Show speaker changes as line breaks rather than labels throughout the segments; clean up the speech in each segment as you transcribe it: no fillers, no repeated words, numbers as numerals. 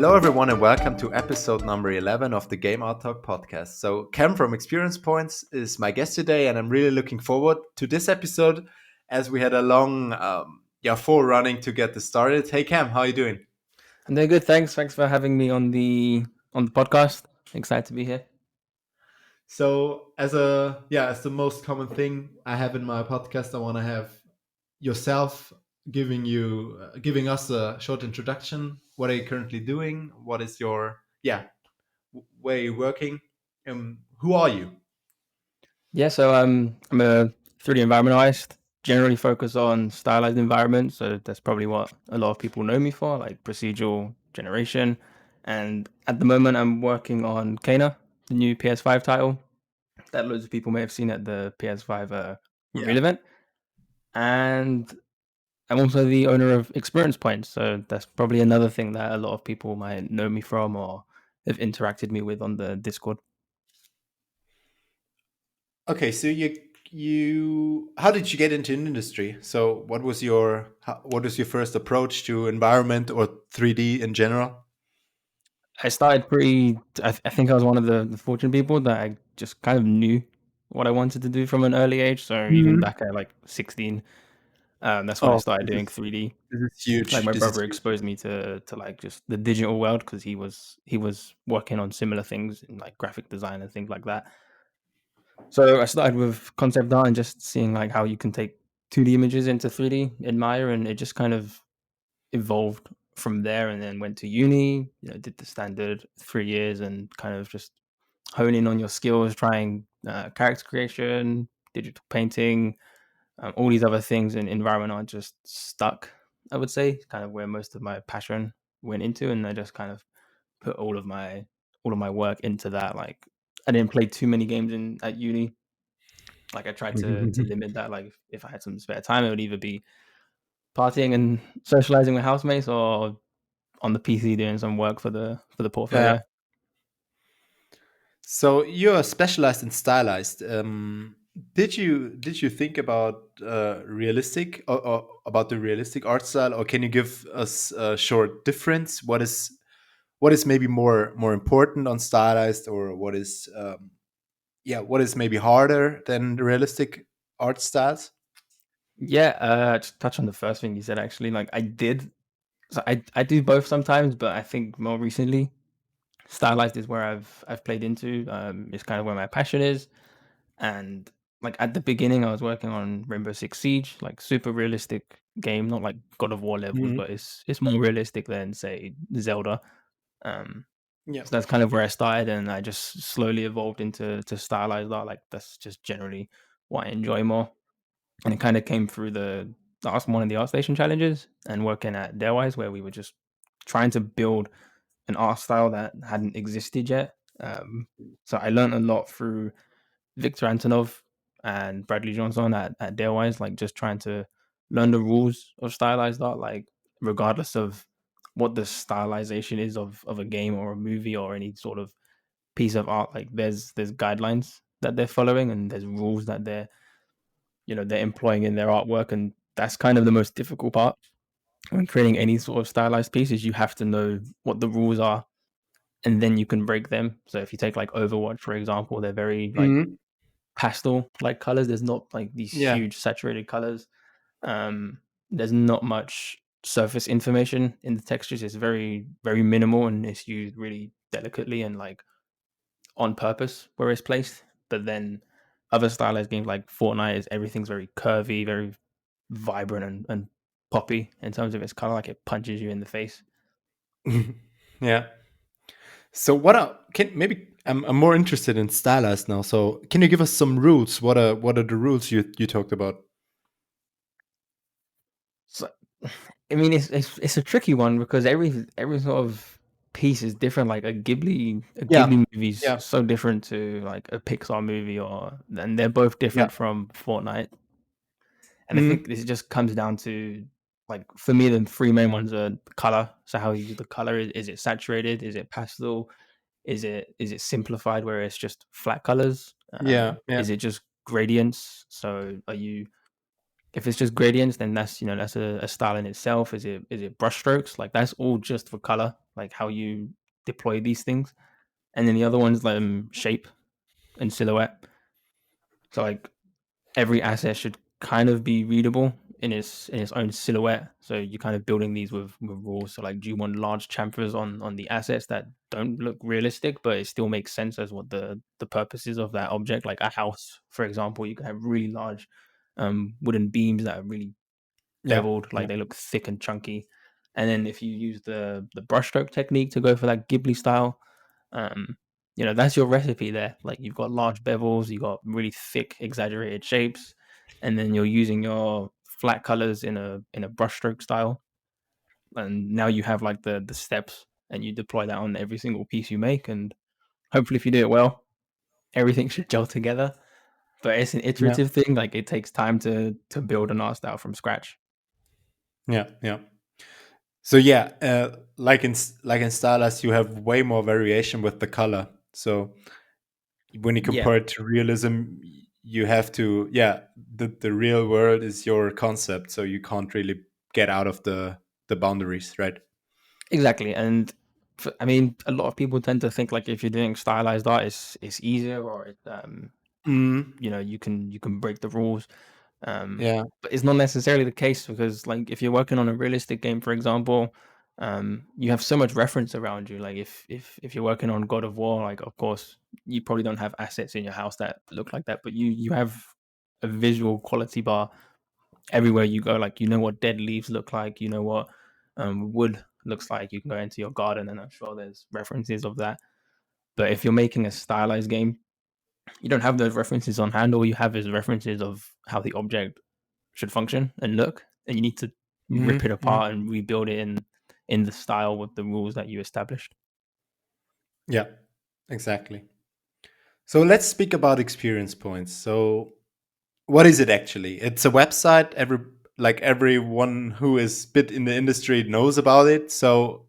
Hello, everyone, and welcome to episode number 11 of the Game Art Talk podcast. So, Kem from Experience Points is my guest today, and I'm really looking forward to this episode as we had a long forerunning to get this started. Hey, Kem, how are you doing?
I'm doing good, thanks. Thanks for having me on the podcast. Excited to be here.
So, as the most common thing I have in my podcast, I want to have yourself giving us a short introduction. What are you currently doing? What is your where are you working? Who are you?
Yeah, so I'm a 3D environment artist. Generally focus on stylized environments, so that's probably what a lot of people know me for, like procedural generation. And at the moment, I'm working on Kana, the new PS5 title that loads of people may have seen at the PS5 reveal event. And I'm also the owner of Experience Points, so that's probably another thing that a lot of people might know me from or have interacted me with on the Discord.
Okay, so you how did you get into an industry? So what was your first approach to environment or 3D in general?
I started pretty. I think I was one of the fortunate people that I just kind of knew what I wanted to do from an early age. So even
Mhm.
back at like 16, that's when I
Oh,
started doing 3D.
this is
Like
huge.
my
This is
brother
huge.
exposed me to like just the digital world because he was working on similar things in like graphic design and things like that. So I started with concept art and just seeing like how you can take 2D images into 3D in Maya, and it just kind of evolved from there. And then went to uni, did the standard 3 years and kind of just hone in on your skills, trying character creation, digital painting, all these other things in environment art just stuck. I would say kind of where most of my passion went into, and I just kind of put all of my work into that. Like I didn't play too many games in at uni. Like I tried to limit that. Like if I had some spare time, it would either be partying and socializing with housemates or on the PC doing some work for the
Yeah.
portfolio.
So you're specialized in stylized. Did you think about realistic or about the realistic art style, or can you give us a short difference? What is maybe more important on stylized, or what is maybe harder than the realistic art styles?
Yeah, just touch on the first thing you said actually. Like I did, so I do both sometimes, but I think more recently, stylized is where I've played into. It's kind of where my passion is, and like at the beginning, I was working on Rainbow Six Siege, like super realistic game, not like God of War levels,
Mhm.
but it's more realistic than say Zelda. Um,
Yeah.
so that's kind of where I started, and I just slowly evolved into stylized art. Like that's just generally what I enjoy more, and it kind of came through one of the art station challenges and working at Darewise, where we were just trying to build an art style that hadn't existed yet. So I learned a lot through Victor Antonov and Bradley Johnson at Darewise, like just trying to learn the rules of stylized art, like regardless of what the stylization is of a game or a movie or any sort of piece of art. Like there's guidelines that they're following and there's rules that they're employing in their artwork, and that's kind of the most difficult part when creating any sort of stylized piece is you have to know what the rules are and then you can break them. So if you take like Overwatch for example, they're very like
Mhm.
pastel like colors. There's not like these
Yeah.
huge saturated colors. There's not much surface information in the textures. It's very very minimal and it's used really delicately and like on purpose where it's placed. But then other stylized games like Fortnite is everything's very curvy, very vibrant and poppy in terms of its color. Like it punches you in the face.
Yeah. So I'm more interested in stylized now. So can you give us some rules? What are the rules you talked about?
So, I mean, it's a tricky one because every sort of piece is different. Like a
Yeah.
Ghibli movie's
Yeah.
so different to like a Pixar movie, and they're both
Yeah.
different from Fortnite. And I think
Mhm.
this just comes down to like for me, the three main ones are color. So how you use the color is it saturated? Is it pastel? Is it simplified where it's just flat colors?
Yeah. Yeah.
Is it just gradients? So are you If it's just gradients, then that's a style in itself. Is it brush strokes? Like that's all just for color, like how you deploy these things. And then the other one's like shape and silhouette. So like every asset should kind of be readable in its own silhouette. So you're kind of building these with rules. So like, do you want large chamfers on the assets that don't look realistic, but it still makes sense as what the purpose is of that object? Like a house, for example, you can have really large wooden beams that are really
Yeah,
beveled, like
yeah,
they look thick and chunky. And then if you use the brushstroke technique to go for that Ghibli style, um, that's your recipe there. Like you've got large bevels, you got really thick, exaggerated shapes, and then you're using your flat colors in a brushstroke style. And now you have like the steps, and you deploy that on every single piece you make. And hopefully, if you do it well, everything should gel together. But it's an
yeah,
iterative thing. Like it takes time to build an art style from scratch.
yeah, yeah. So yeah, like in Stylus, you have way more variation with the color. So when you
Yeah,
compare it to realism, you have to, yeah, the real world is your concept, so you can't really get out of the boundaries, right?
exactly. And I mean, a lot of people tend to think like if you're doing stylized art, it's easier, or
Mm,
you can break the rules.
yeah.
But it's not necessarily the case, because like if you're working on a realistic game, for example, you have so much reference around you. Like if you're working on God of War, like of course you probably don't have assets in your house that look like that, but you have a visual quality bar everywhere you go. Like what dead leaves look like, what wood looks like. You can go into your garden, and I'm sure there's references of that. But if you're making a stylized game, you don't have those references on hand. All you have is references of how the object should function and look, and you need to rip it
Hmm, hmm.
apart and rebuild it in the style with the rules that you established.
Yeah, exactly. So let's speak about experience points. So what is it actually? It's a website. Everyone who is bit in the industry knows about it. So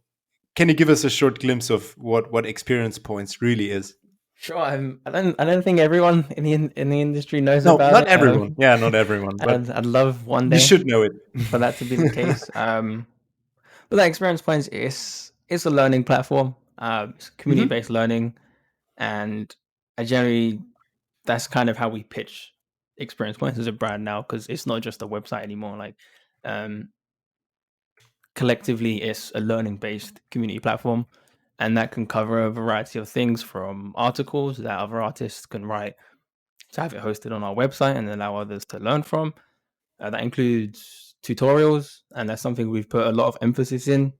can you give us a short glimpse of what experience points really is?
Sure, I don't think everyone in the industry knows
No,
about
not
it.
everyone. Yeah, not everyone, but
I'd love one
you
day
should know it.
for that to be the case. But that experience points is it's a learning platform. It's community
Hmm.
based learning, and I generally that's kind of how we pitch experience points as a brand now, because it's not just a website anymore. Like um, collectively, it's a learning based community platform, and that can cover a variety of things, from articles that other artists can write to have it hosted on our website and allow others to learn from. That includes tutorials, and that's something we've put a lot of emphasis in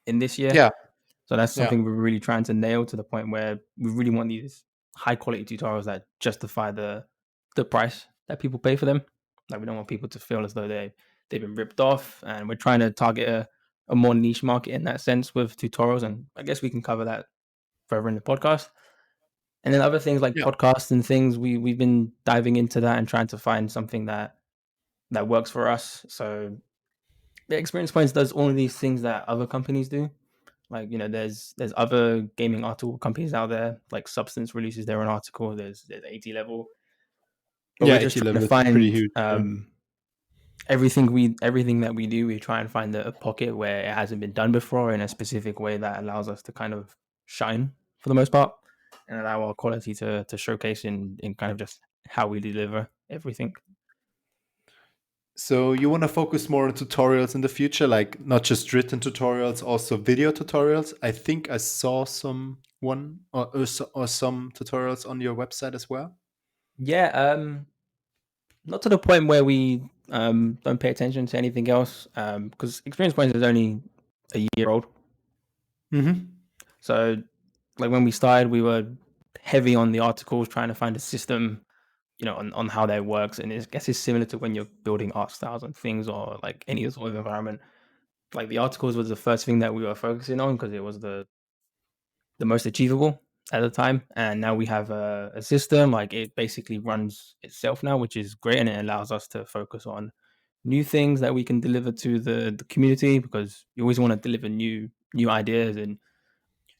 this year.
Yeah,
So that's
yeah,
something we're really trying to nail, to the point where we really want these high quality tutorials that justify the price that people pay for them. Like we don't want people to feel as though they've been ripped off, and we're trying to target a more niche market in that sense with tutorials. And I guess we can cover that further in the podcast. And then other things like
yeah,
podcasts and things, we've been diving into that and trying to find something that works for us. So the Experience Points does all of these things that other companies do. Like there's other gaming article companies out there. Like Substance releases their own article. There's 80 level, but
yeah.
we're just
80
trying
level
to
is pretty
find
huge. Yeah.
everything that we do. We try and find a pocket where it hasn't been done before, in a specific way that allows us to kind of shine for the most part, and allow our quality to showcase in kind of just how we deliver everything.
So you want to focus more on tutorials in the future, like not just written tutorials, also video tutorials. I think I saw some one or some tutorials on your website as well.
Yeah, not to the point where we don't pay attention to anything else, because Experience Points is only a year old.
Hmm.
So, like when we started, we were heavy on the articles, trying to find a system, on how that works. And I guess it's similar to when you're building art styles and things, or like any sort of environment. Like the articles was the first thing that we were focusing on, because it was the most achievable at the time. And now we have a system, like it basically runs itself now, which is great, and it allows us to focus on new things that we can deliver to the community, because you always want to deliver new ideas and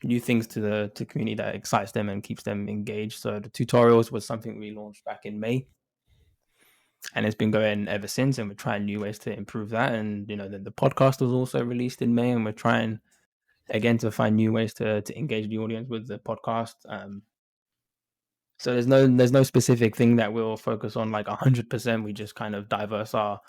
new things to the community that excites them and keeps them engaged. So the tutorials was something we launched back in May, and it's been going ever since. And we're trying new ways to improve that. And the podcast was also released in May, and we're trying again to find new ways to engage the audience with the podcast. So there's no specific thing that we'll focus on like 100%. We just kind of diverse our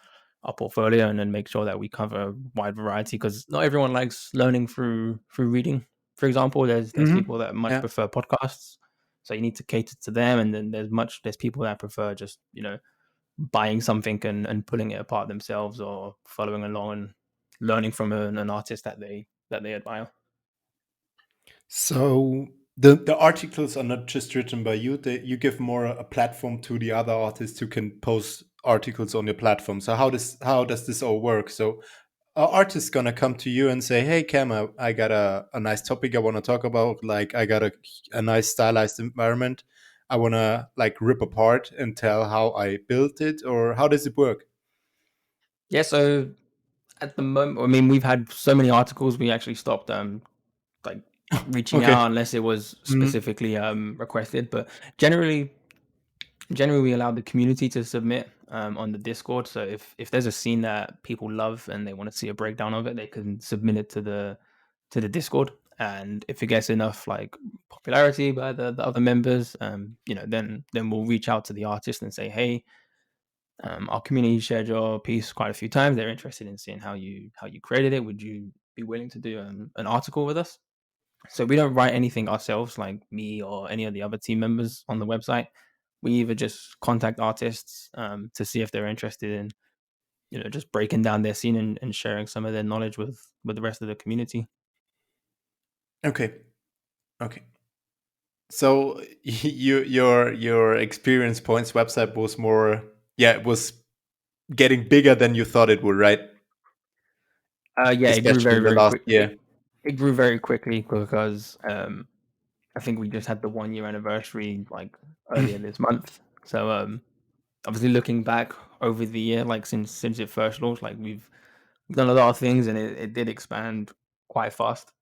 portfolio and then make sure that we cover a wide variety, because not everyone likes learning through reading. For example, there's
Hmm.
people that much
Yeah.
prefer podcasts, so you need to cater to them. And then there's people that prefer just buying something and pulling it apart themselves, or following along and learning from an artist that they admire.
So the articles are not just written by you. You give more a platform to the other artists who can post articles on your platform. So how does this all work? So an artist gonna come to you and say, "Hey, Cam, I got a nice topic I want to talk about. Like, I got a nice stylized environment. I want to like rip apart and tell how I built it, or how does it work?"
Yeah, so at the moment, I mean, we've had so many articles, we actually stopped like reaching
Okay.
out unless it was
Mhm.
specifically requested. But generally, generally we allow the community to submit on the Discord. So if there's a scene that people love and they want to see a breakdown of it, they can submit it to the Discord. And if it gets enough like popularity by the other members, then we'll reach out to the artist and say, hey, our community shared your piece quite a few times. They're interested in seeing how you created it. Would you be willing to do an article with us? So we don't write anything ourselves, like me or any of the other team members on the website. We either just contact artists to see if they're interested in, just breaking down their scene and sharing some of their knowledge with the rest of the community.
Okay. Okay. So your experience points website was more, yeah, it was getting bigger than you thought it would, right?
Yeah, it grew
Especially
very
in the
very
last
quick. It,
year.
it grew very quickly because I think we just had the 1 year anniversary like earlier this month. So obviously looking back over the year, like since it first launched, like we've done a lot of things, and it did expand quite fast,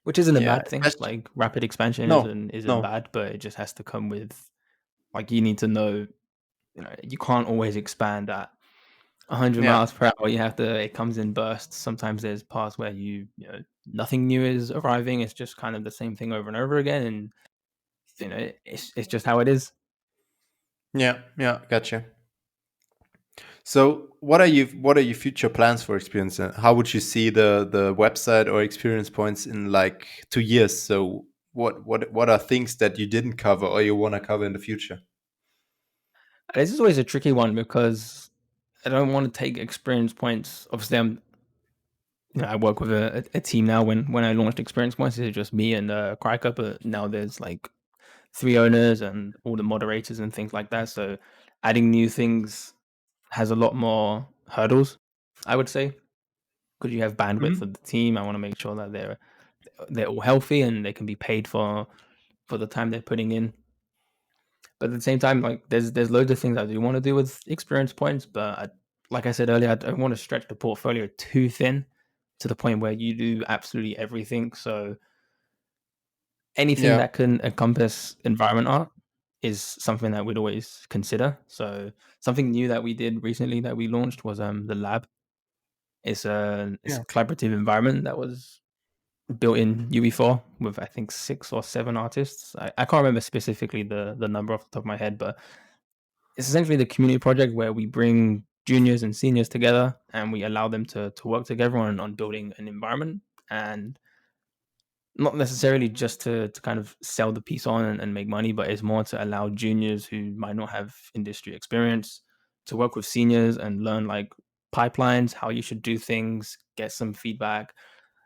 which isn't a
Yeah,
bad thing.
especially
Like rapid expansion
no,
isn't
no,
bad, but it just has to come with, like, you need to know, you can't always expand at 100
yeah,
miles per hour. You have to. It comes in bursts. Sometimes there's parts where nothing new is arriving. It's just kind of the same thing over and over again, and it's just how it is.
yeah, yeah. Gotcha. So, what are your future plans for experience? How would you see the website or experience points in like 2 years? So, what are things that you didn't cover or you want to cover in the future?
This is always a tricky one because I don't want to take experience points. Obviously, I work with a team now. When I launched experience points, it was just me and Kryker, but now there's like three owners and all the moderators and things like that. So adding new things has a lot more hurdles, I would say, because you have bandwidth of
Mhm.
the team. I want to make sure that they're all healthy and they can be paid for the time they're putting in. But at the same time, like there's loads of things I do want to do with experience points, but like I said earlier, I don't want to stretch the portfolio too thin to the point where you do absolutely everything. So anything
Yeah,
that can encompass environment art is something that we'd always consider. So something new that we did recently that we launched was the lab. It's
yeah.
a collaborative environment that was built in UE4 with, I think, 6 or 7 artists. I can't remember specifically the number off the top of my head, but it's essentially the community project where we bring juniors and seniors together and we allow them to work together on building an environment, and not necessarily just to kind of sell the piece on and make money, but it's more to allow juniors who might not have industry experience to work with seniors and learn like pipelines, how you should do things, get some feedback,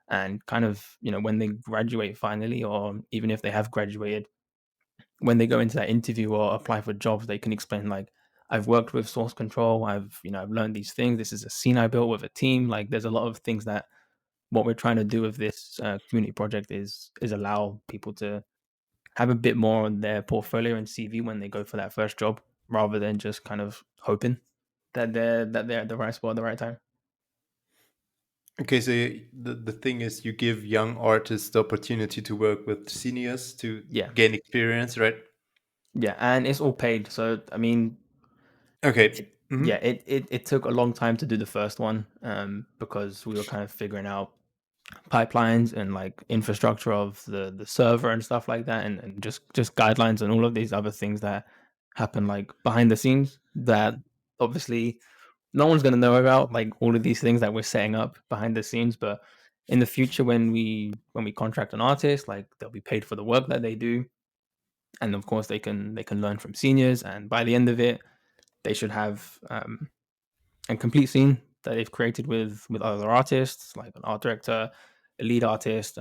and kind of, when they graduate finally, or even if they have graduated, when they go into that interview or apply for jobs, they can explain like, I've worked with source control, I've learned these things. This is a scene I built with a team. Like, there's a lot of things that what we're trying to do with this community project is allow people to have a bit more on their portfolio and CV when they go for that first job, rather than just kind of hoping that they're at the right spot at the right time.
Okay, so the thing is, you give young artists the opportunity to work with seniors to
Yeah,
gain experience, right?
yeah, and it's all paid. So I mean,
Okay.
yeah,
Hmm.
it took a long time to do the first one, because we were kind of figuring out pipelines and like infrastructure of the server and stuff like that, and just guidelines and all of these other things that happen like behind the scenes that obviously no one's going to know about, like all of these things that we're setting up behind the scenes. But in the future, when we contract an artist, like they'll be paid for the work that they do, and of course they can learn from seniors, and by the end of it they should have a complete scene that they've created with other artists, like an art director, a lead artist,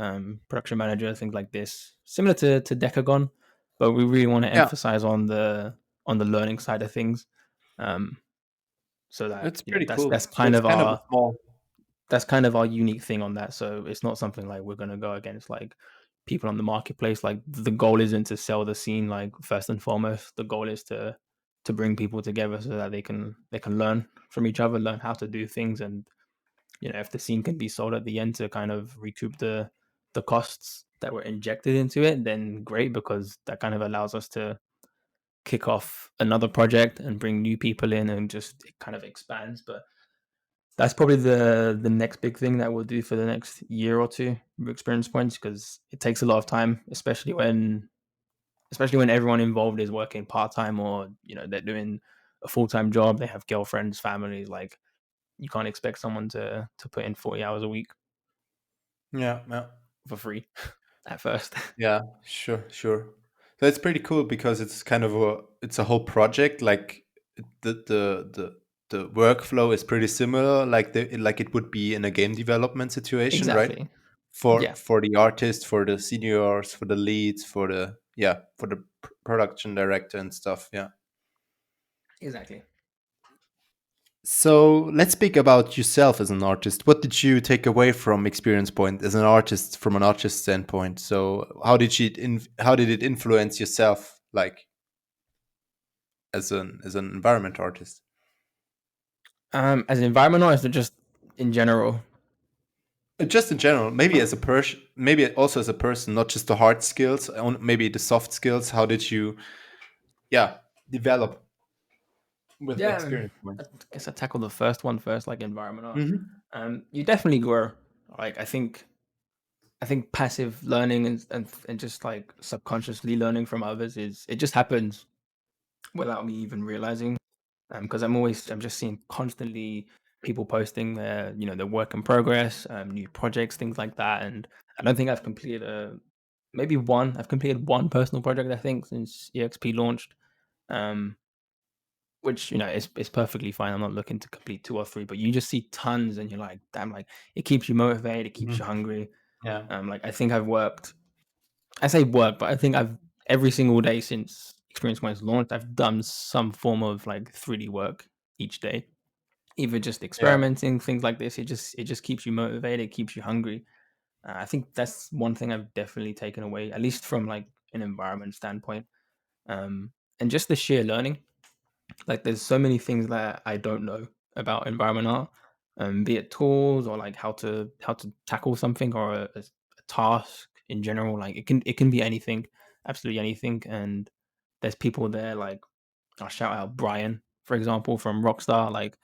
production manager, things like this, similar to Decagon. But we really want to
Yeah,
emphasize on the learning side of things, um, so that
it's
you know
pretty
that's
cool.
that's
So
kind
it's
of
kind of a
our
small.
that's kind of our unique thing on that. So it's not something like we're gonna go against like people on the marketplace. Like the goal isn't to sell the scene. Like first and foremost, the goal is to bring people together so that they can learn from each other, learn how to do things, and if the scene can be sold at the end to kind of recoup the costs that were injected into it, then great, because that kind of allows us to kick off another project and bring new people in, and just it kind of expands. But that's probably the next big thing that we'll do for the next year or two with experience points, because it takes a lot of time, especially when everyone involved is working part-time, or they're doing a full-time job, they have girlfriends, families. Like you can't expect someone to put in 40 hours a week
Yeah, yeah.
for free at first.
Yeah, sure, sure. So it's pretty cool because it's kind of a whole project. Like the workflow is pretty similar, like it would be in a game development situation, right?
Exactly.
For
Yeah,
for the artist, for the seniors, for the leads, for the production director and stuff. Yeah.
exactly.
So let's speak about yourself as an artist. What did you take away from Experience Point as an artist, from an artist standpoint? So how did it influence yourself, like as an environment artist?
As an environment artist, or just in general?
Just in general, maybe as a person, maybe also as a person, not just the hard skills, maybe the soft skills. How did you, yeah, develop with
Yeah,
Experience Point?
I guess I tackle the first one first, like environment art.
Hmm.
You definitely grow. Like I think passive learning and just like subconsciously learning from others, it just happens without me even realizing. Because I'm just seeing constantly people posting their work in progress, new projects, things like that. And I don't think I've completed I've completed one personal project, I think, since EXP launched. Um, which is perfectly fine. I'm not looking to complete two or three, but you just see tons, and you're like, damn, like it keeps you motivated, it keeps
Hmm.
you hungry.
Yeah.
Like I think I've worked. I say work, but I think I've every single day since Experience Points launched, I've done some form of like 3D work each day, either just
Yeah.
experimenting, things like this. It just keeps you motivated, it keeps you hungry. I think that's one thing I've definitely taken away, at least from like an environment standpoint, um, and just the sheer learning. Like there's so many things that I don't know about environment art, be it tools or like how to tackle something, or a task in general. Like it can be anything, absolutely anything. And there's people there, like I'll shout out Brian, for example, from Rockstar. Like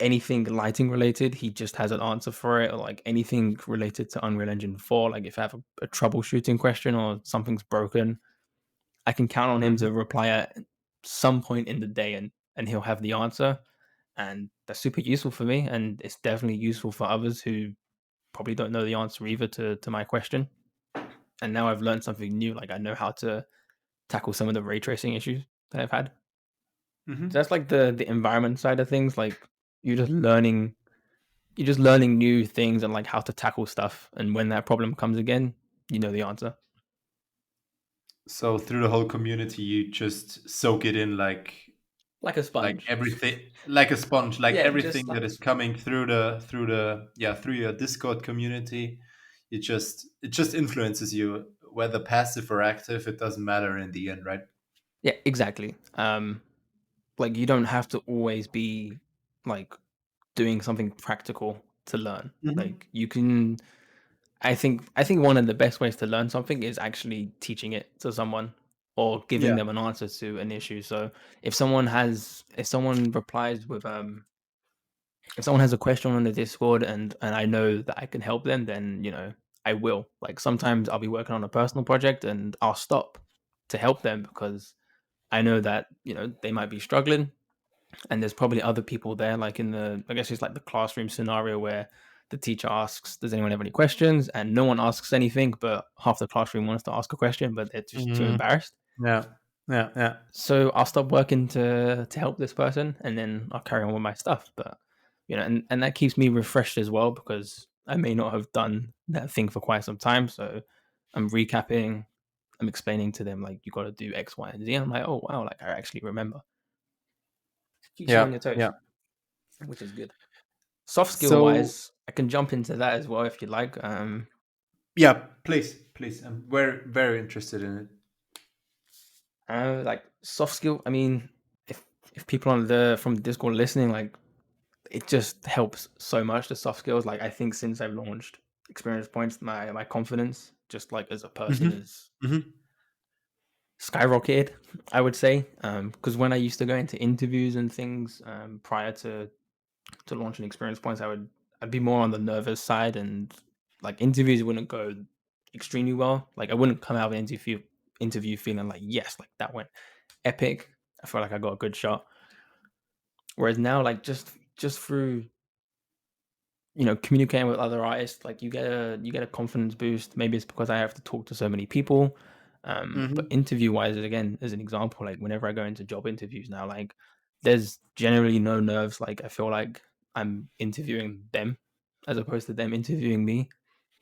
anything lighting related, he just has an answer for it. Or like anything related to Unreal Engine 4, like if I have a troubleshooting question or something's broken, I can count on him
Hmm.
to reply at some point in the day, and he'll have the answer. And that's super useful for me, and it's definitely useful for others who probably don't know the answer either to my question. And now I've learned something new. Like I know how to tackle some of the ray tracing issues that I've had. So
Hmm.
that's like the environment side of things. Like you're just learning you're just learning new things and like how to tackle stuff. And when that problem comes again, you know the answer.
So through the whole community, you just soak it in,
Like a
like
sponge.
everything, like a sponge, like
Yeah, just
everything
like
that
a
is
sponge.
coming through your Discord community. It just influences you, whether passive or active. It doesn't matter in the end, right?
Yeah, exactly. Like you don't have to always be like doing something practical to learn.
Hmm.
Like you can I think one of the best ways to learn something is actually teaching it to someone. or giving
Yeah.
them an answer to an issue. So if someone replies with if someone has a question on the Discord and I know that I can help them, then I will. Like sometimes I'll be working on a personal project and I'll stop to help them because I know that they might be struggling, and there's probably other people there, like in the I guess it's like the classroom scenario where the teacher asks, "Does anyone have any questions?" and no one asks anything, but half the classroom wants to ask a question, but they're just too
Mhm.
embarrassed.
Yeah. Yeah. Yeah.
So I'll stop working to help this person, and then I'll carry on with my stuff. But and that keeps me refreshed as well because I may not have done that thing for quite some time. So I'm recapping, I'm explaining to them like you got to do X, Y, and Z. And I'm like, oh wow, like I actually remember. Keeps you on
Yeah.
your toes,
Yeah.
which is good. Soft skill
So
wise, I can jump into that as well if you like.
yeah, please, please. I'm very, very interested in it.
Like soft skill. I mean, if people on the from Discord listening, like it just helps so much the soft skills. Like I think since I've launched experience points, my confidence just like as a person
Hmm.
is
Hmm.
skyrocketed. I would say because when I used to go into interviews and things prior to launching experience points, I'd be more on the nervous side, and like interviews wouldn't go extremely well. Like I wouldn't come out of an interview feeling like yes, like that went epic. I felt like I got a good shot. Whereas now, like just through communicating with other artists, like you get a confidence boost. Maybe it's because I have to talk to so many people. But
Hmm.
interview wise, again, as an example, like whenever I go into job interviews now, like there's generally no nerves. Like I feel like I'm interviewing them as opposed to them interviewing me,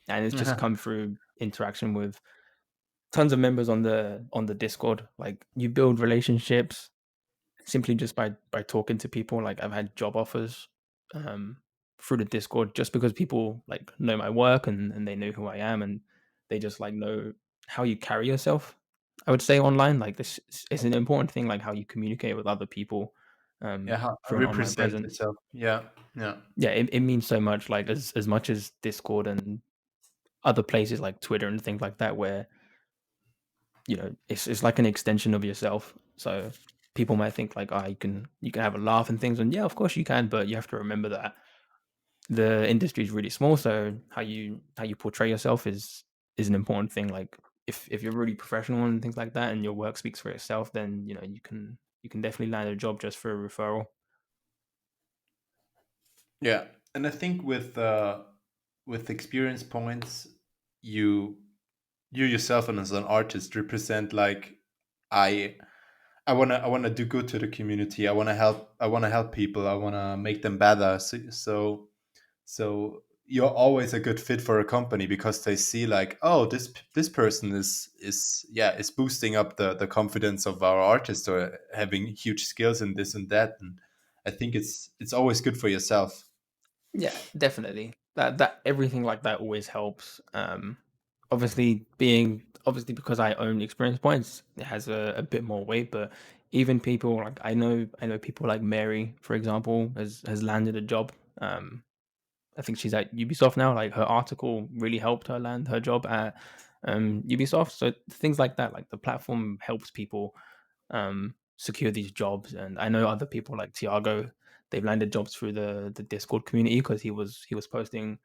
and it's just come through interaction with tons of members on the Discord. Like you build relationships simply just by talking to people. Like I've had job offers um, through the Discord just because people like know my work and they know who I am, and they just like know how you carry yourself. I would say online, like this is an important thing, like how you communicate with other people
Yeah, how I
through an online
represent
presence.
yourself. Yeah. Yeah.
Yeah, it means so much. Like as much as Discord and other places like Twitter and things like that, where it's like an extension of yourself. So people might think like, oh, you can have a laugh and things, and yeah, of course you can, but you have to remember that the industry is really small. So how you portray yourself is an important thing. Like if you're really professional and things like that, and your work speaks for itself, then you can definitely land a job just for a referral.
Yeah. And I think with experience points, you you yourself and as an artist represent like I I wanna do good to the community. I wanna help people. I wanna make them better. So you're always a good fit for a company because they see like, oh, this person is yeah, is boosting up the confidence of our artist or having huge skills in this and that. And I think it's always good for yourself.
Yeah, definitely. That everything like that always helps. Obviously because I own experience points, it has a bit more weight. But even people like I know people like Mary, for example, has landed a job. I think she's at Ubisoft now. Like her article really helped her land her job at Ubisoft. So things like that, like the platform helps people secure these jobs. And I know other people like Tiago, they've landed jobs through the Discord community because he was posting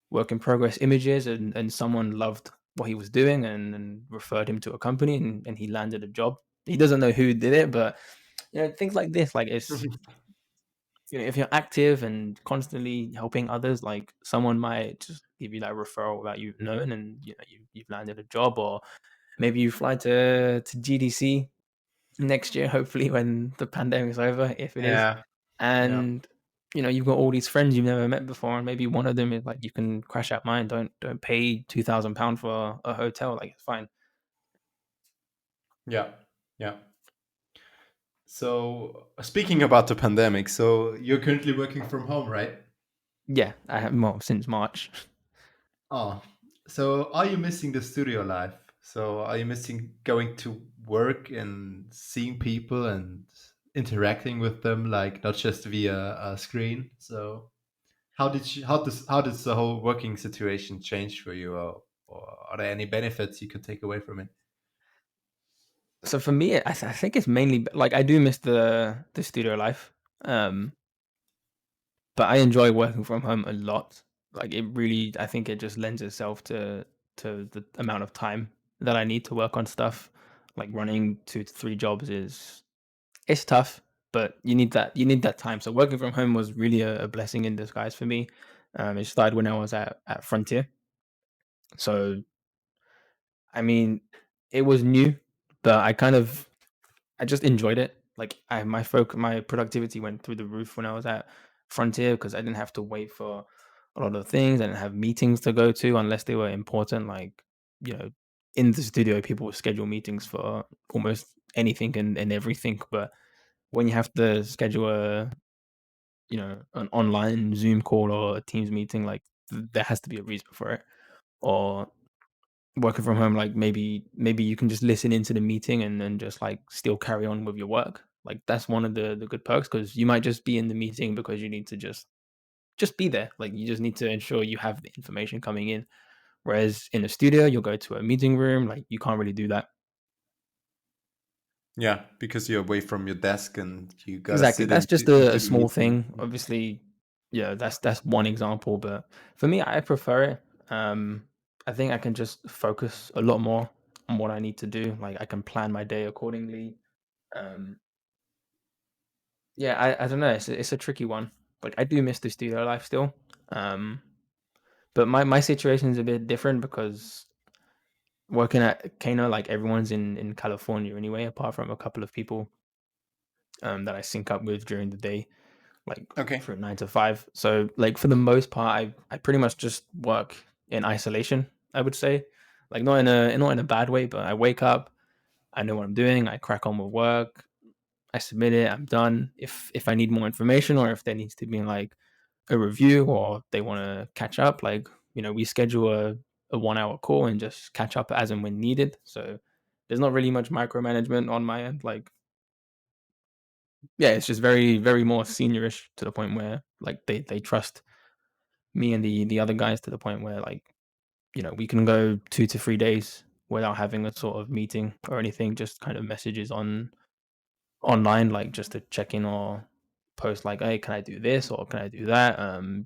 work in progress images, and someone loved what he was doing and referred him to a company, and he landed a job. He doesn't know who did it, but things like this, like it's if you're active and constantly helping others, like someone might just give you that referral without you knowing, and you've landed a job, or maybe you fly to GDC next year, hopefully when the pandemic's over, if it is,
Yeah. Yeah.
and you've got all these friends you've never met before, and maybe one of them is like, you can crash out mine. Don't pay £2,000 for a hotel. Like it's fine.
Yeah. Yeah. So speaking about the pandemic, so you're currently working from home, right?
Yeah, I have more since March.
Oh, so are you missing the studio life? So are you missing going to work and seeing people and interacting with them, like not just via a screen? So how does the whole working situation change for you, or are there any benefits you could take away from it?
So for me, I think it's mainly like I do miss the studio life, but I enjoy working from home a lot. Like it really, I think it just lends itself to the amount of time that I need to work on stuff. Like running 2 to 3 jobs is it's tough, but you need that time. So working from home was really a blessing in disguise for me. It started when I was at Frontier. So I mean, it was new, but I just enjoyed it. Like my productivity went through the roof when I was at Frontier because I didn't have to wait for a lot of things. I didn't have meetings to go to unless they were important. Like, you know, in the studio, people will schedule meetings for almost anything and everything. But when you have to schedule an online Zoom call or a Teams meeting, like there has to be a reason for it. Or working from home, like maybe you can just listen into the meeting and then just like still carry on with your work. Like that's one of the good perks because you might just be in the meeting because you need to just be there. Like you just need to ensure you have the information coming in. Whereas in a studio, you'll go to a meeting room, like you can't really do that.
Yeah, because you're away from your desk and you gotta
Exactly.
sit
That's just
into
a
the
small
meeting.
thing. Obviously, yeah, that's one example. But for me, I prefer it. I think I can just focus a lot more on what I need to do. Like I can plan my day accordingly. Um, Yeah, I don't know. It's a tricky one. Like I do miss the studio life still. Um, but my situation is a bit different because working at Kano, like everyone's in California anyway, apart from a couple of people that I sync up with during the day, like
Okay.
from 9 to 5. So like for the most part, I pretty much just work in isolation. I would say, like not in a bad way, but I wake up, I know what I'm doing, I crack on with work, I submit it, I'm done. If I need more information or if there needs to be like a review or they want to catch up, like we schedule a 1 hour call and just catch up as and when needed. So there's not really much micromanagement on my end. Like yeah, it's just very very more seniorish to the point where like they trust me and the other guys to the point where like we can go 2 to 3 days without having a sort of meeting or anything. Just kind of messages online, like just to check in or post like, "Hey, can I do this or can I do that?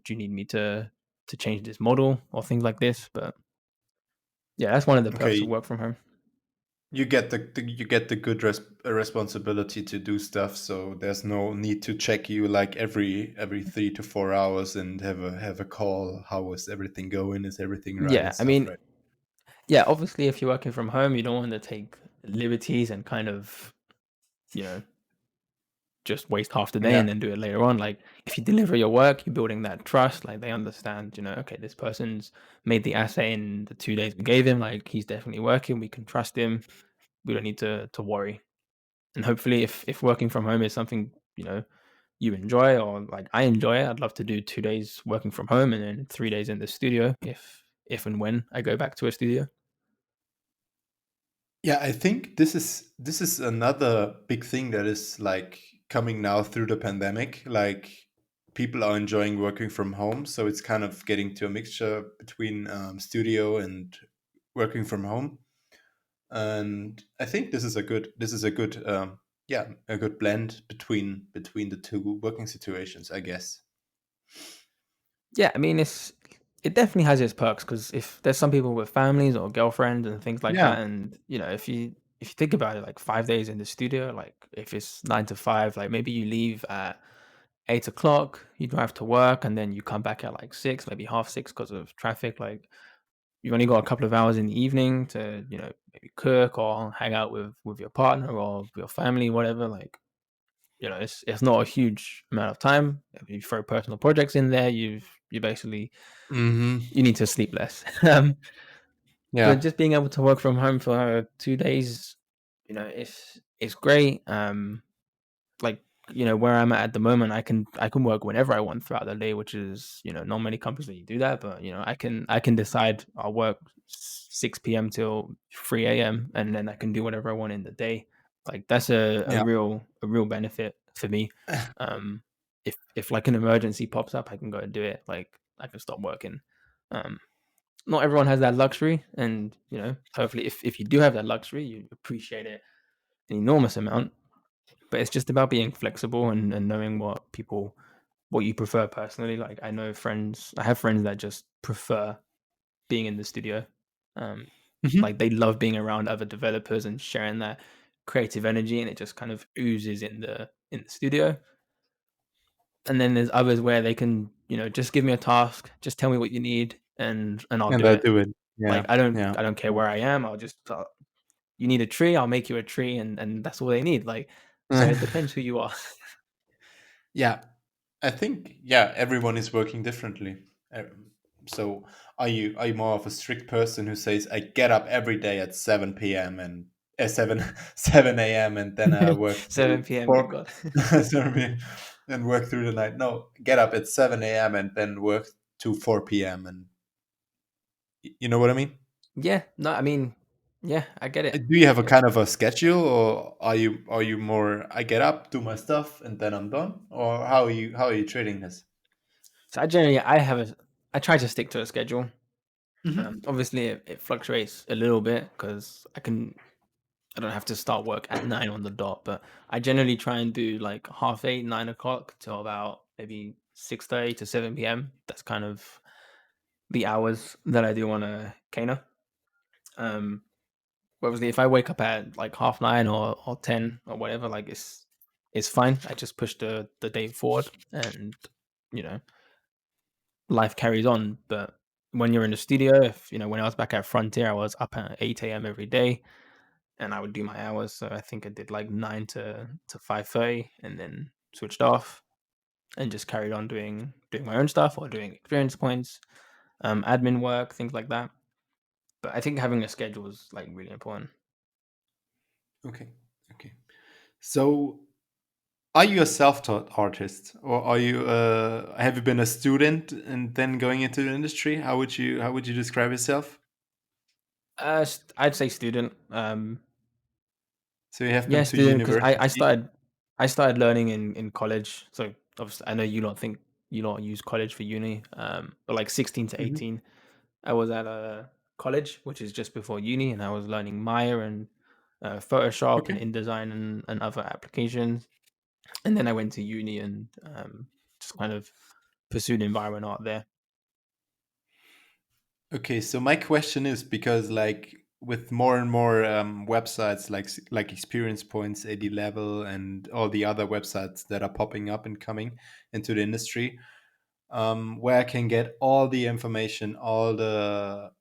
Do you need me to change this model or things like this?" But yeah, that's one of the perks of
Okay.
work from home.
You get you get the good responsibility to do stuff, so there's no need to check you like every 3 to 4 hours and have a call. How is everything going? Is everything right
Yeah,
and
I
stuff,
mean,
right?
yeah, obviously, if you're working from home, you don't want to take liberties and kind of you know just waste half the day
Yeah.
and then do it later on. Like if you deliver your work, you're building that trust. Like they understand, okay, this person's made the assay in the 2 days we gave him. Like he's definitely working. We can trust him. We don't need to worry. And hopefully, if working from home is something you enjoy or like I enjoy it, I'd love to do 2 days working from home and then 3 days in the studio if and when I go back to a studio.
Yeah, I think this is another big thing that is like coming now through the pandemic. Like people are enjoying working from home, so it's kind of getting to a mixture between studio and working from home. And I think this is a good yeah, a good blend between the two working situations, I guess.
Yeah, I mean it definitely has its perks because if there's some people with families or girlfriends and things like
Yeah.
that, and if you think about it, like 5 days in the studio, like if it's 9 to 5, like maybe you leave at 8 o'clock, you drive to work, and then you come back at like 6, maybe half 6 because of traffic. Like you've only got a couple of hours in the evening to maybe cook or hang out with your partner or your family, whatever. Like it's not a huge amount of time. If you throw personal projects in there, you basically
Hmm.
you need to sleep less. But
Yeah.
just being able to work from home for 2 days, it's great. Like where I'm at the moment, I can work whenever I want throughout the day, which is not many companies that you do that, but I can decide I'll work 6 p.m. till 3 a.m. and then I can do whatever I want in the day. Like that's a
Yeah.
real benefit for me. If like an emergency pops up, I can go and do it. Like I can stop working. Um, Not everyone has that luxury, and hopefully, if you do have that luxury, you appreciate it an enormous amount, but it's just about being flexible and knowing what you prefer personally. Like I have friends that just prefer being in the studio. Um, like
Mhm.
they love being around other developers and sharing that creative energy, and it just kind of oozes in the studio. And then there's others where they can, just give me a task, just tell me what you need, and I'll
And
do
I
it.
do it.
Like
Yeah, yeah.
I don't care where I am. You need a tree, I'll make you a tree, and that's all they need. Like, so it depends who you are.
Yeah, I think yeah, everyone is working differently. So are you more of a strict person who says I get up every day at 7 p.m. and 7 a.m. and then I work till
7 p.m. Good
four
God.
sorry, and work through the night? No, get up at 7 a.m. and then work to 4 p.m. and you know what I mean?
Yeah, no, I mean, yeah, I get it.
Do you have a
Yeah.
kind of a schedule, or are you more I get up, do my stuff, and then I'm done, or how are you treating this?
So I try to stick to a schedule. Obviously, it fluctuates a little bit because I don't have to start work at 9 on the dot, but I generally try and do like half 8, 9 o'clock till about maybe 6:30 to 7 p.m. That's kind of the hours that I do on a Kana. Um, Obviously, if I wake up at like half 9 or 10 or whatever, like it's fine. I just push the day forward, and you know life carries on. But when you're in the studio, if when I was back at Frontier, I was up at 8 a.m. every day, and I would do my hours. So I think I did like 9 to 5:30, and then switched off and just carried on doing my own stuff or doing experience points, admin work, things like that. But I think having a schedule is like really important.
Okay. Okay. So, are you a self-taught artist, or have you been a student and then going into the industry? How would you describe yourself?
I'd say student.
So you have
Yeah,
been to
student because
university.
I started learning in college. So obviously, I know you don't use college for uni. But like 16 to
Hmm.
18, I was at a college, which is just before uni, and I was learning Maya and Photoshop and
Okay.
InDesign and other applications. And then I went to uni and just kind of pursued environment art there.
Okay. So my question is because like with more and more websites like Experience Points, AD Level, and all the other websites that are popping up and coming into the industry, where I can get all the information, all the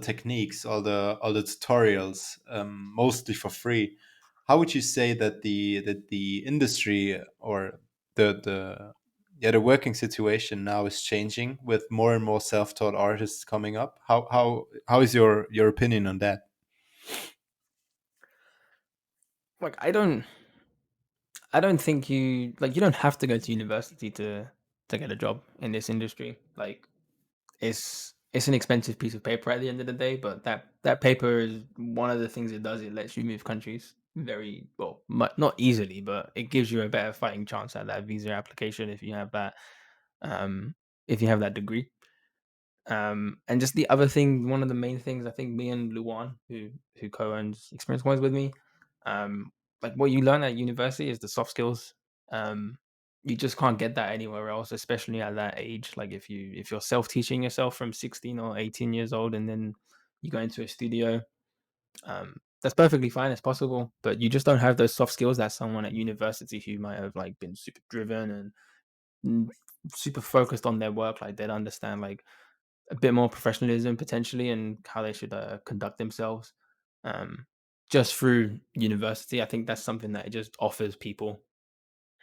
techniques, all the tutorials, mostly for free. How would you say that the industry or the working situation now is changing with more and more self-taught artists coming up? How is your opinion on that?
Like I don't think you don't have to go to university to get a job in this industry. Like it's an expensive piece of paper at the end of the day, but that paper is one of the things it does. It lets you move countries very well, not easily, but it gives you a better fighting chance at that visa application um, if you have that degree. And just the other thing, one of the main things I think me and Luan, who co-owns Experience Points with me, um, like what you learn at university is the soft skills. Um, you just can't get that anywhere else, especially at that age. Like if you're self-teaching yourself from 16 or 18 years old, and then you go into a studio, that's perfectly fine. It's possible, but you just don't have those soft skills that someone at university who might have like been super driven and mm, super focused on their work, like they'd understand like a bit more professionalism potentially and how they should conduct themselves um, just through university. I think that's something that it just offers people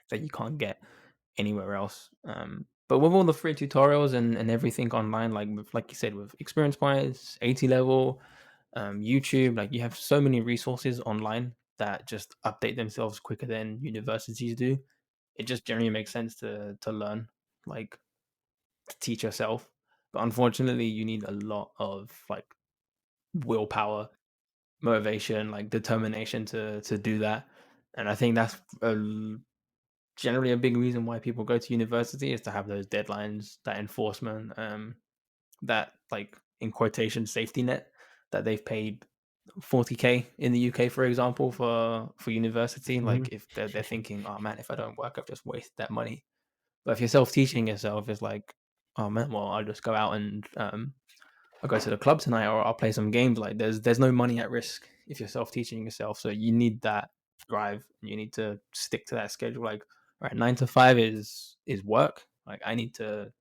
that you can't get anywhere else. But with all the free tutorials and everything online, like you said, with experience points, 80 level, YouTube, like you have so many resources online that just update themselves quicker than universities do. It just generally makes sense to learn, like to teach yourself. But unfortunately, you need a lot of like willpower, motivation, like determination to do that. And I think that's generally a big reason why people go to university is to have those deadlines, that enforcement, that like in quotation safety net that they've paid. 40K in the UK, for example, for university.
Mhm.
Like if they're thinking, oh man, if I don't work, I've just wasted that money. But if you're self teaching yourself, it's like, oh man, well I'll just go out and I'll go to the club tonight or I'll play some games. Like there's no money at risk if you're self teaching yourself. So you need that drive and you need to stick to that schedule. Like, all right, 9 to 5 is work. Like I need to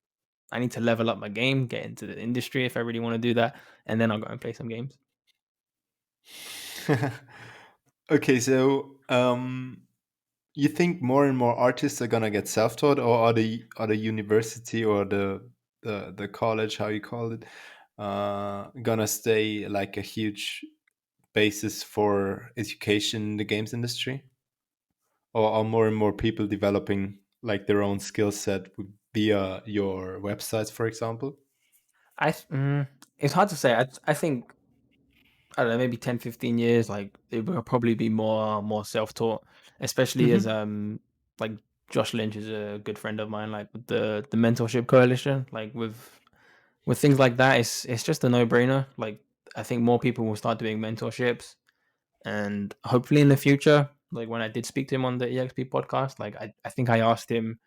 level up my game, get into the industry if I really want to do that, and then I'll go and play some games.
Okay, so you think more and more artists are gonna get self-taught, or are the university or the college, how you call it, gonna stay like a huge basis for education in the games industry? Or are more and more people developing like their own skill set via your websites, for example?
It's hard to say. I think I don't know, maybe 10, 15 years, like it will probably be more self taught, especially as
Hmm.
like Josh Lynch is a good friend of mine, like with the mentorship coalition, like with things like that, it's just a no brainer. Like I think more people will start doing mentorships, and hopefully in the future, like when I did speak to him on the EXP podcast, like I think I asked him,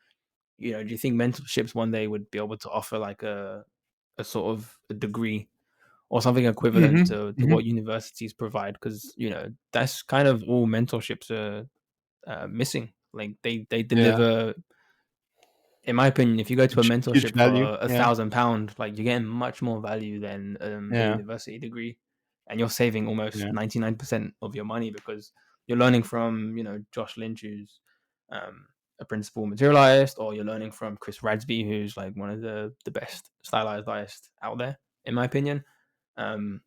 do you think mentorships one day would be able to offer like a sort of a degree or something equivalent
Hmm.
to
Hmm.
what universities provide? Because that's kind of all mentorships are missing. Like they
Yeah,
deliver, in my opinion, if you go to a
huge
mentorship
value.
for a
Yeah,
£1,000, like you're getting much more value than a
yeah,
university degree, and you're saving almost
yeah.
99% of your money because you're learning from Josh Lynch, who's um, a principal material artist, or you're learning from Chris Radsby, who's like one of the best stylized artists out there, in my opinion. Um,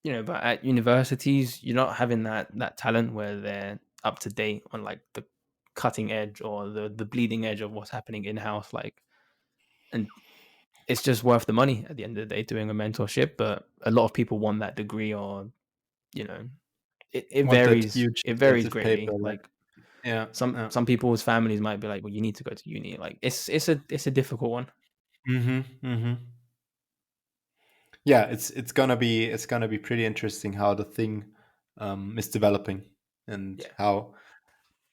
but at universities, you're not having that talent where they're up to date on like the cutting edge or the bleeding edge of what's happening in house. Like, and it's just worth the money at the end of the day doing a mentorship. But a lot of people want that degree, or you know, it
Want that
varies.
huge
It varies
expensive paper?
greatly.
Like,
Like
yeah,
some
yeah.
some people's families might be like, well, you need to go to uni. Like it's a difficult one.
Hmm. Hmm. Yeah, it's gonna be pretty interesting how the thing is developing, and
Yeah.
how,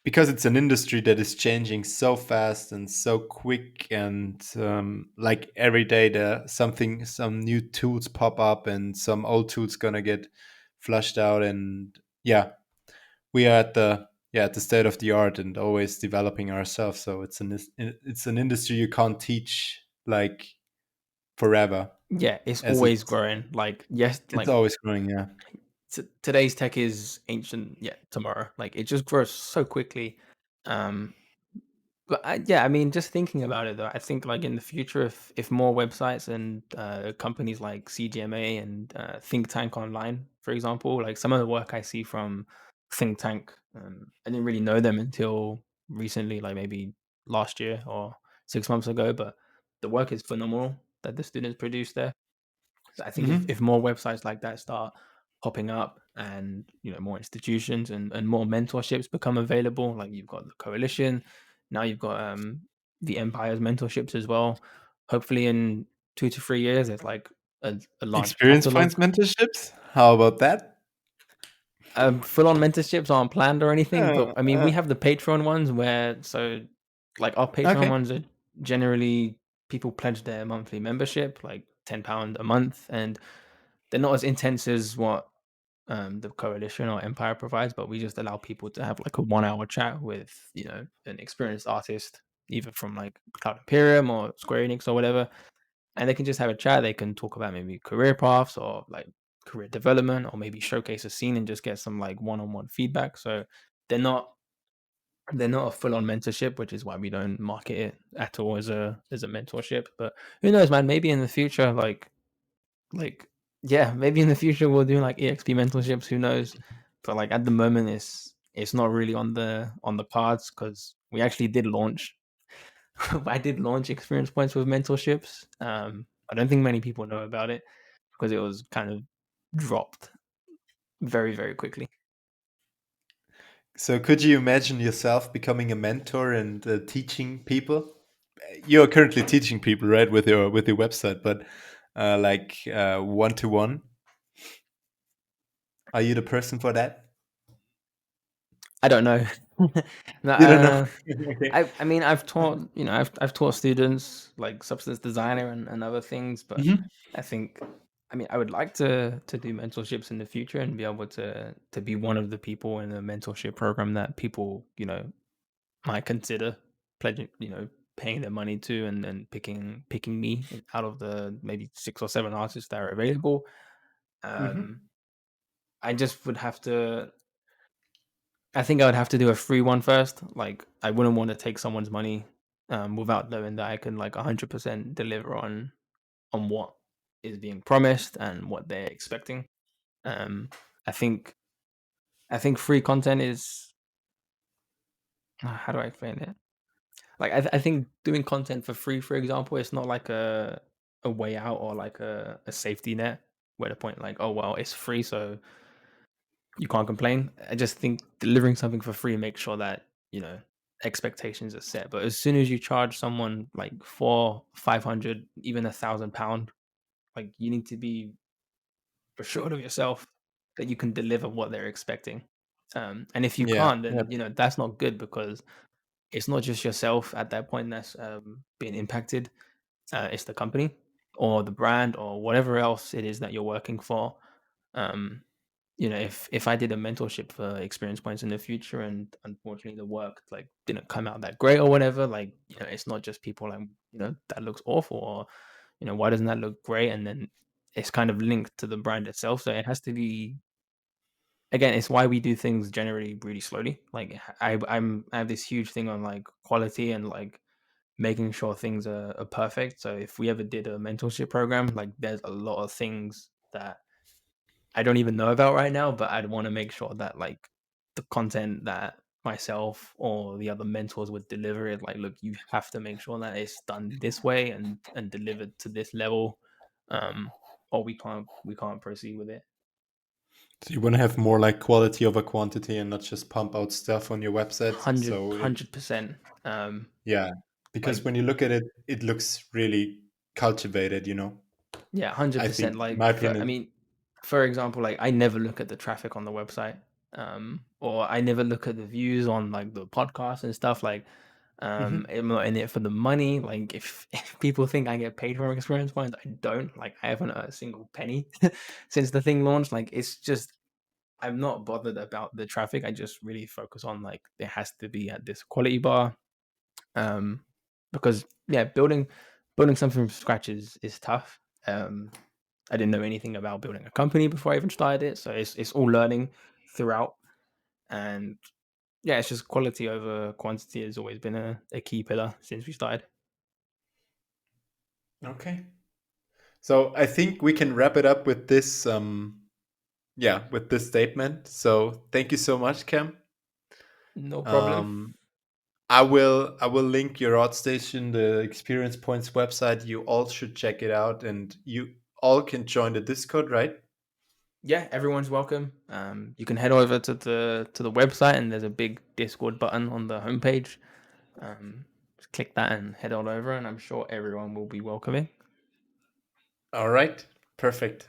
because it's an industry that is changing so fast and so quick, and like every day there something, some new tools pop up and some old tools gonna get flushed out, and yeah, we are at the, yeah, at the state of the art and always developing ourselves. So it's an industry you can't teach like forever,
Yeah, it's
as
always growing. Like yes,
it's
like
always growing. Yeah.
today's tech is ancient yet tomorrow. Like it just grows so quickly. Um, but yeah, I mean, just thinking about it though, I think like in the future, if more websites and companies like CGMA and Think Tank Online, for example, like some of the work I see from Think Tank, I didn't really know them until recently, like maybe last year or 6 months ago. But the work is phenomenal that the students produce there. So I think if
Hmm.
more websites like that start popping up, and more institutions and more mentorships become available, like you've got the coalition, now you've got the Empire's mentorships as well. Hopefully in 2 to 3 years there's like a large
Experience points
catalog.
mentorships, how about that?
Full on mentorships aren't planned or anything, but
uh,
I mean
uh,
we have the Patreon ones where, so like our Patreon
okay.
ones are generally people pledge their monthly membership, like £10 a month, and they're not as intense as what the coalition or empire provides, but we just allow people to have like a 1 hour chat with an experienced artist, either from like Cloud Imperium or Square Enix or whatever, and they can just have a chat. They can talk about maybe career paths or like career development, or maybe showcase a scene and just get some like one-on-one feedback. So they're not they're not a full-on mentorship, which is why we don't market it at all as a mentorship. But who knows, man? Maybe in the future, like yeah, maybe in the future we'll do like EXP mentorships. Who knows? But like at the moment, it's not really on the cards because we actually did launch. I did launch experience points with mentorships. I don't think many people know about it because it was kind of dropped very very quickly.
So could you imagine yourself becoming a mentor and teaching people? You're currently teaching people, right, with your website, but like one to one. Are you the person for that?
I don't know. No,
You don't know. Okay.
I mean, I've taught, I've taught students like substance designer and other things, but
Mhm.
I think, I mean, I would like to do mentorships in the future and be able to be one of the people in a mentorship program that people, might consider pledging, paying their money to, and then picking me out of the maybe 6 or 7 artists that are available.
Mhm.
Um, I just would have to. I think I would have to do a free one first. Like, I wouldn't want to take someone's money without knowing that I can like 100% deliver on what is being promised and what they're expecting. Um, I think I think free content is, how do I explain it? Like, I think doing content for free, for example, it's not like a way out or like a safety net where the point like, oh well, it's free, so you can't complain. I just think delivering something for free makes sure that, expectations are set. But as soon as you charge someone like 500, even £1,000, like, you need to be assured of yourself that you can deliver what they're expecting. And if you
Yeah.
can't,
Yeah.
then that's not good, because it's not just yourself at that point that's being impacted. It's the company or the brand or whatever else it is that you're working for. Um, if I did a mentorship for experience points in the future, and unfortunately the work like didn't come out that great or whatever, like, it's not just people like, that looks awful, or why doesn't that look great, and then it's kind of linked to the brand itself. So it has to be, again, it's why we do things generally really slowly. Like, I have this huge thing on like quality and like making sure things are perfect. So if we ever did a mentorship program, like, there's a lot of things that I don't even know about right now, but I'd want to make sure that like the content that myself or the other mentors would deliver it, like, look, you have to make sure that it's done this way and delivered to this level, um, or we can't proceed with it.
So you want to have more like quality over quantity and not just pump out stuff on your website.
Hundred
So it,
hundred percent.
yeah, because
Like,
when you look at it, it looks really cultivated.
yeah, hundred
I
percent.
think, in my
Like, I
opinion.
mean, for example, like, I never look at the traffic on the website, or I never look at the views on like the podcast and stuff. Like,
Mhm.
I'm not in it for the money. Like, if, if people think I get paid from experience points, I don't. Like, I haven't earned a single penny since the thing launched. Like, it's just, I'm not bothered about the traffic. I just really focus on like, there has to be at this quality bar. Um, because yeah, building something from scratch is tough. I didn't know anything about building a company before I even started it, so it's all learning throughout. And yeah, it's just quality over quantity has always been a key pillar since we started.
Okay. So I think we can wrap it up with this. Yeah, with this statement. So thank you so much, Cam.
No problem.
Um, I will link your ArtStation, the Experience Points website. You all should check it out, and you all can join the Discord, right?
Yeah, everyone's welcome. You can head over to the website, and there's a big Discord button on the homepage. Just click that and head on over, and I'm sure everyone will be welcoming.
All right, perfect.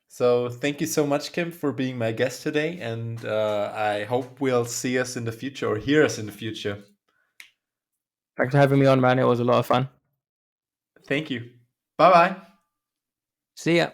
So thank you so much, Kim, for being my guest today, and I hope we'll see us in the future or hear us in the future.
Thanks for having me on, man. It was a lot of fun.
Thank you. Bye bye.
See ya.